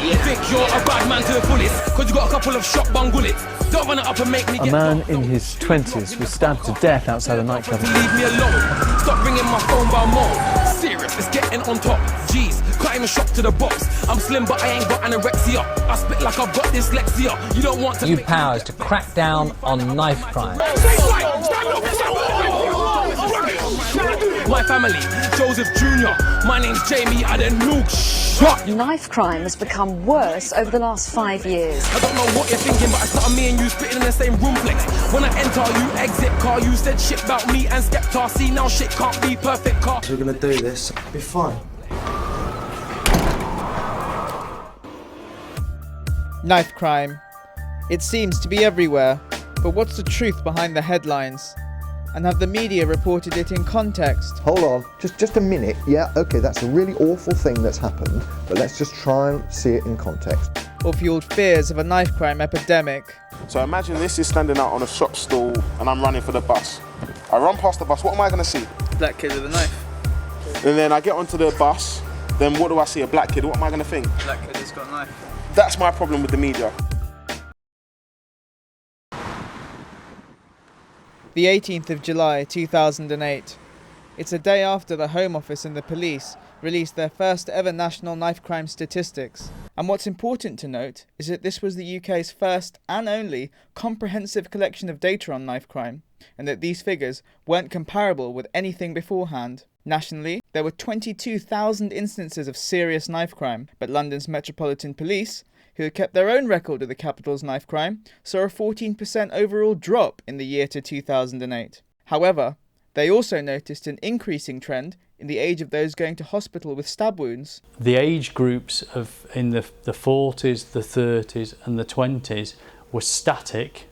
You think you're a bad man to the fullest, cause you got a couple of shotgun bullets. Don't run it up and make me A man in his 20s was stabbed to death outside a nightclub. Leave me alone. Stop ringing my phone by more. Serious, it's getting on top. Jeez, can't even shop to the box. I'm slim but I ain't got anorexia. I spit like I've got dyslexia. You don't want to... New powers to crack down on knife crime. My family, Joseph Jr. My name's Jamie, I didn't look shot. Knife crime has become worse over the last 5 years. I don't know what you're thinking, but it's not me and you spitting in the same room flex. When I enter, you exit car. You said shit about me and Skepta. See, now shit can't be perfect car. We're gonna do this, be fine. Knife crime. It seems to be everywhere, but what's the truth behind the headlines? And have the media reported it in context? Hold on, just a minute. Yeah, okay, that's a really awful thing that's happened, but let's just try and see it in context. Or fueled fears of a knife crime epidemic? So imagine this is standing out on a shop stall and I'm running for the bus. I run past the bus, what am I going to see? Black kid with a knife. And then I get onto the bus, then what do I see? A black kid, what am I going to think? Black kid has got a knife. That's my problem with the media. The 18th of July 2008. It's a day after the Home Office and the police released their first ever national knife crime statistics. And what's important to note is that this was the UK's first and only comprehensive collection of data on knife crime, and that these figures weren't comparable with anything beforehand. Nationally, there were 22,000 instances of serious knife crime, but London's Metropolitan Police, who had kept their own record of the capital's knife crime, saw a 14% overall drop in the year to 2008. However, they also noticed an increasing trend in the age of those going to hospital with stab wounds. The age groups in the 40s, the 30s and the 20s were static.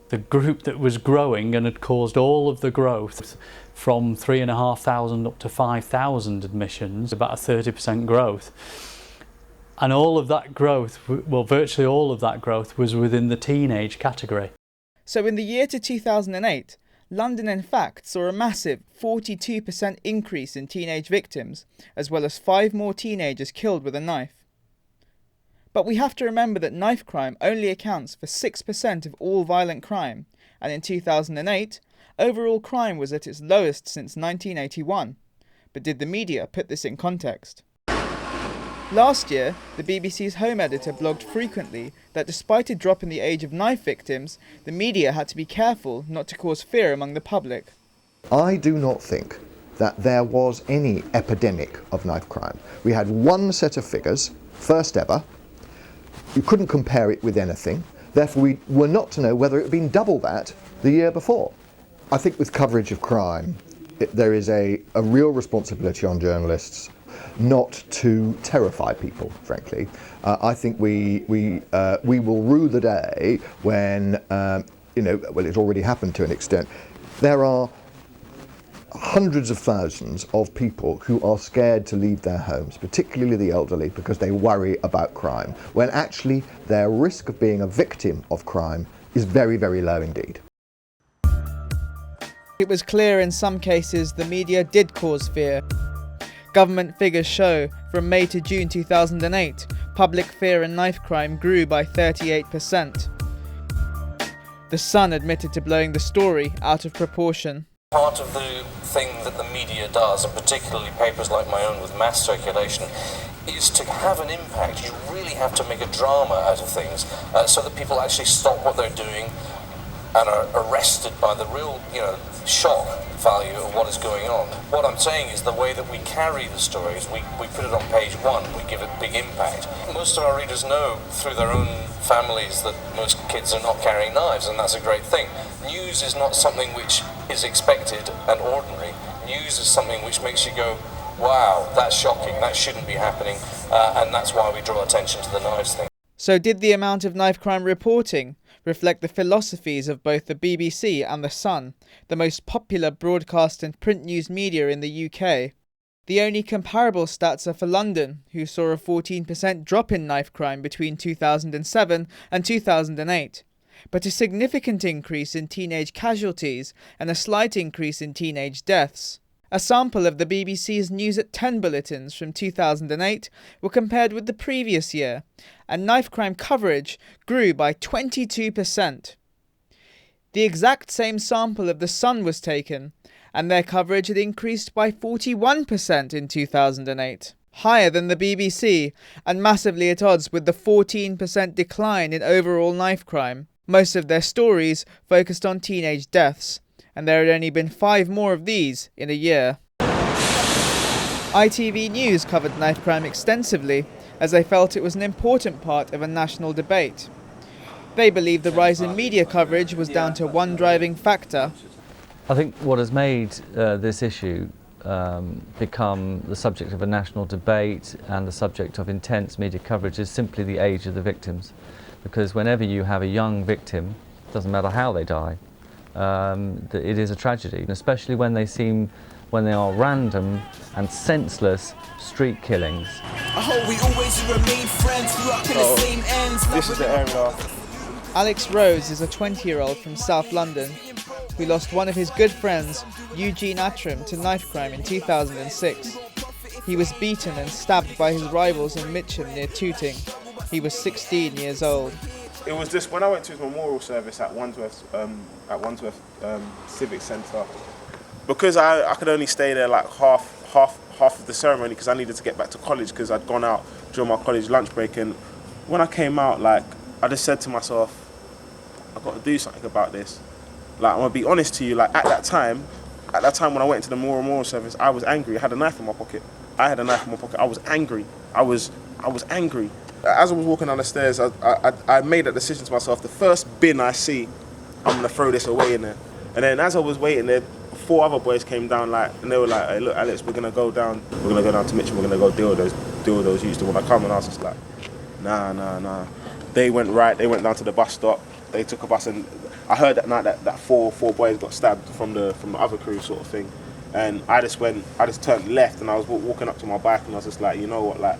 The group that was growing and had caused all of the growth from 3,500 up to 5,000 admissions, about a 30% growth. And all of that growth, well, virtually all of that growth was within the teenage category. So in the year to 2008, London in fact saw a massive 42% increase in teenage victims, as well as 5 more teenagers killed with a knife. But we have to remember that knife crime only accounts for 6% of all violent crime, and in 2008, overall crime was at its lowest since 1981. But did the media put this in context? Last year, the BBC's Home editor blogged frequently that despite a drop in the age of knife victims, the media had to be careful not to cause fear among the public. I do not think that there was any epidemic of knife crime. We had one set of figures, first ever. You couldn't compare it with anything. Therefore, we were not to know whether it had been double that the year before. I think with coverage of crime, there is a real responsibility on journalists not to terrify people, frankly. I think we will rue the day when, well, it's already happened to an extent. There are hundreds of thousands of people who are scared to leave their homes, particularly the elderly, because they worry about crime, when actually their risk of being a victim of crime is very, very low indeed. It was clear in some cases the media did cause fear. Government figures show from May to June 2008, public fear in knife crime grew by 38%. The Sun admitted to blowing the story out of proportion. Part of the thing that the media does, and particularly papers like my own with mass circulation, is to have an impact. You really have to make a drama out of things so that people actually stop what they're doing and are arrested by the real, shock value of what is going on. What I'm saying is the way that we carry the stories, we put it on page 1, we give it big impact. Most of our readers know through their own families that most kids are not carrying knives, and that's a great thing. News is not something which is expected and ordinary. News is something which makes you go, wow, that's shocking, that shouldn't be happening, and that's why we draw attention to the knives thing. So did the amount of knife crime reporting reflect the philosophies of both the BBC and The Sun, the most popular broadcast and print news media in the UK? The only comparable stats are for London, who saw a 14% drop in knife crime between 2007 and 2008, but a significant increase in teenage casualties and a slight increase in teenage deaths. A sample of the BBC's News at 10 bulletins from 2008 were compared with the previous year, and knife crime coverage grew by 22%. The exact same sample of The Sun was taken, and their coverage had increased by 41% in 2008, higher than the BBC, and massively at odds with the 14% decline in overall knife crime. Most of their stories focused on teenage deaths, and there had only been 5 more of these in a year. ITV News covered knife crime extensively, as they felt it was an important part of a national debate. They believe the rise in media coverage was down to one driving factor. I think what has made this issue become the subject of a national debate and the subject of intense media coverage is simply the age of the victims. Because whenever you have a young victim, it doesn't matter how they die, it is a tragedy, and especially when they are random and senseless street killings. I hope we always remain friends, grew up in the same ends. This is the area. Alex Rose is a 20-year-old from South London who lost one of his good friends, Eugene Attram, to knife crime in 2006. He was beaten and stabbed by his rivals in Mitcham near Tooting. He was 16 years old. It was just when I went to his memorial service at Wandsworth Civic Centre, because I could only stay there like half of the ceremony because I needed to get back to college because I'd gone out during my college lunch break, and when I came out, like, I just said to myself, I've got to do something about this. Like, I'm gonna be honest to you, like, at that time when I went into the memorial service, I was angry. I had a knife in my pocket. I was angry. I was angry. As I was walking down the stairs, I made that decision to myself, the first bin I see, I'm going to throw this away in there. And then as I was waiting there, 4 other boys came down, like, and they were like, hey, look, Alex, we're going to go down to Mitchell, we're going to go deal with those youths. They want to come, and I was just like, nah. They went down to the bus stop, they took a bus, and I heard that night that four boys got stabbed from the other crew sort of thing. And I just turned left, and I was walking up to my bike, and I was just like, you know what, like,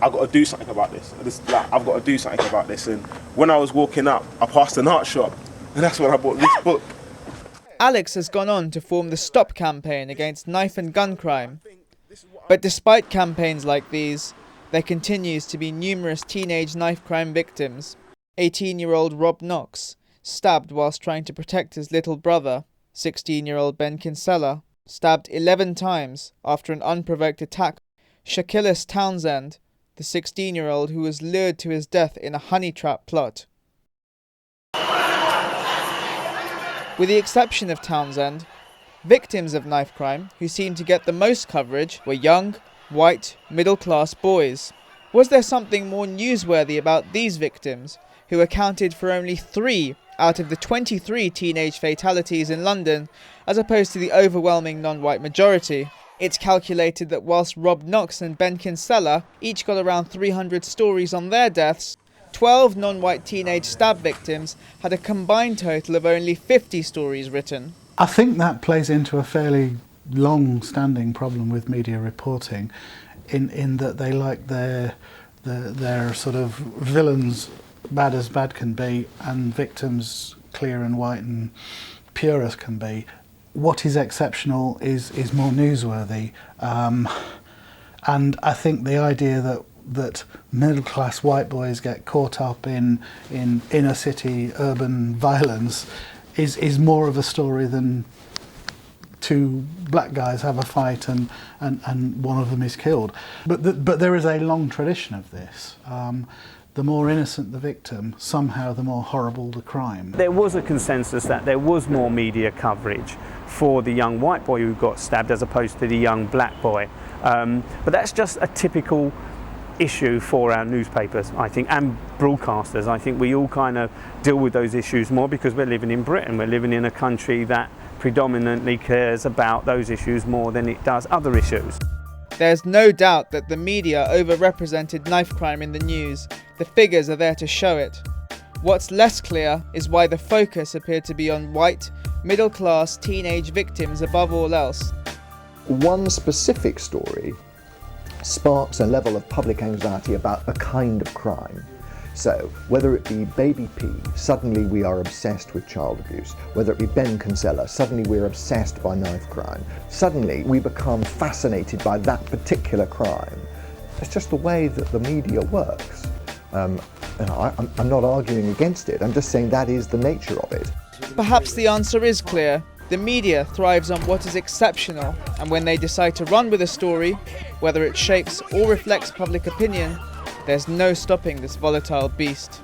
I've got to do something about this. I've got to do something about this. And when I was walking up, I passed an art shop, and that's when I bought this book. Alex has gone on to form the Stop campaign against knife and gun crime. But despite campaigns like these, there continues to be numerous teenage knife crime victims. 18-year-old Rob Knox, stabbed whilst trying to protect his little brother. 16-year-old Ben Kinsella, stabbed 11 times after an unprovoked attack. Shakilis Townsend, the 16-year-old who was lured to his death in a honey trap plot. With the exception of Townsend, victims of knife crime who seemed to get the most coverage were young, white, middle-class boys. Was there something more newsworthy about these victims, who accounted for only 3 out of the 23 teenage fatalities in London, as opposed to the overwhelming non-white majority? It's calculated that whilst Rob Knox and Ben Kinsella each got around 300 stories on their deaths, 12 non-white teenage stab victims had a combined total of only 50 stories written. I think that plays into a fairly long-standing problem with media reporting, in that they like their sort of villains bad as bad can be, and victims clear and white and pure as can be. What is exceptional is more newsworthy, and I think the idea that middle-class white boys get caught up in inner city urban violence is more of a story than 2 black guys have a fight and one of them is killed. But there is a long tradition of this. The more innocent the victim, somehow the more horrible the crime. There was a consensus that there was more media coverage for the young white boy who got stabbed as opposed to the young black boy. But that's just a typical issue for our newspapers, I think, and broadcasters. I think we all kind of deal with those issues more because we're living in Britain. We're living in a country that predominantly cares about those issues more than it does other issues. There's no doubt that the media overrepresented knife crime in the news. The figures are there to show it. What's less clear is why the focus appeared to be on white, middle-class teenage victims above all else. One specific story sparks a level of public anxiety about a kind of crime. So, whether it be Baby P, suddenly we are obsessed with child abuse. Whether it be Ben Kinsella, suddenly we're obsessed by knife crime. Suddenly we become fascinated by that particular crime. It's just the way that the media works. And I'm not arguing against it, I'm just saying that is the nature of it. Perhaps the answer is clear. The media thrives on what is exceptional, and when they decide to run with a story, whether it shapes or reflects public opinion, there's no stopping this volatile beast.